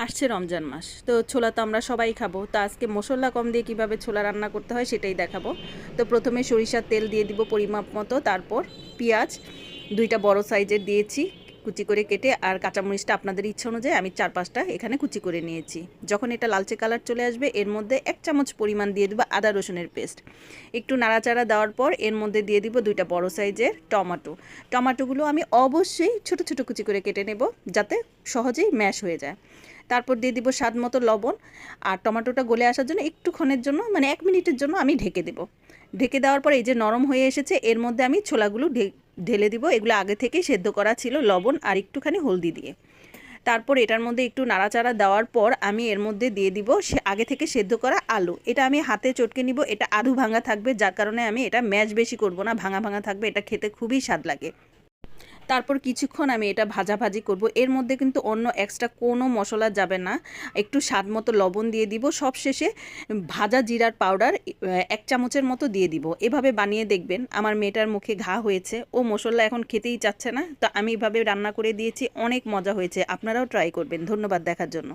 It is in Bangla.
আসছে রমজান মাস, তো ছোলা তো আমরা সবাই খাবো। তো আজকে মশলা কম দিয়ে কিভাবে ছোলা রান্না করতে হয় সেটাই দেখাবো। তো প্রথমে সরিষার তেল দিয়ে দিব পরিমাপ মতো, তারপর পেঁয়াজ 2টা বড় সাইজের দিয়েছি কুচি করে কেটে, আর কাঁচামরিচটা আপনাদের ইচ্ছা অনুযায়ী আমি 4-5টা এখানে কুচি করে নিয়েছি। যখন এটা লালচে কালার চলে আসবে এর মধ্যে 1 চামচ পরিমাণ দিয়ে দেবো আদা রসুনের পেস্ট। একটু নাড়াচাড়া দেওয়ার পর এর মধ্যে দিয়ে দিব 2টা বড় সাইজের টমাটোগুলো আমি অবশ্যই ছোট ছোট কুচি করে কেটে নেব, যাতে সহজেই ম্যাশ হয়ে যায়। তারপর দিয়ে দিব স্বাদ মতো লবণ, আর টমেটোটা গলে আসার জন্য একটুক্ষণের জন্য মানে 1 মিনিটের জন্য আমি ঢেকে দেব। ঢেকে দেওয়ার পর এই যে নরম হয়ে এসেছে, এর মধ্যে আমি ছোলাগুলো ঢেলে দিব। এগুলো আগে থেকেই সেদ্ধ করা ছিল লবণ আর একটুখানি হলদি দিয়ে। তারপর এটার মধ্যে একটু নাড়াচাড়া দেওয়ার পর আমি এর মধ্যে দিয়ে দিব সে আগে থেকে সেদ্ধ করা আলু। এটা আমি হাতে চটকে নিব, এটা আধু ভাঙা থাকবে, যার কারণে আমি এটা ম্যাশ বেশি করব না, ভাঙা ভাঙা থাকবে, এটা খেতে খুবই স্বাদ লাগে। তারপর কিছুক্ষণ আমি এটা ভাজাভাজি করব। এর মধ্যে কিন্তু অন্য এক্সট্রা কোনো মশলা যাবে না। একটু স্বাদ মতো লবণ দিয়ে দিব, সবশেষে ভাজা জিরার পাউডার 1 চামচের মতো দিয়ে দিব। এভাবে বানিয়ে দেখবেন। আমার মেয়েটার মুখে ঘা হয়েছে, ও মশলা এখন খেতেই চাচ্ছে না, তো আমি এভাবে রান্না করে দিয়েছি, অনেক মজা হয়েছে। আপনারাও ট্রাই করবেন। ধন্যবাদ দেখার জন্য।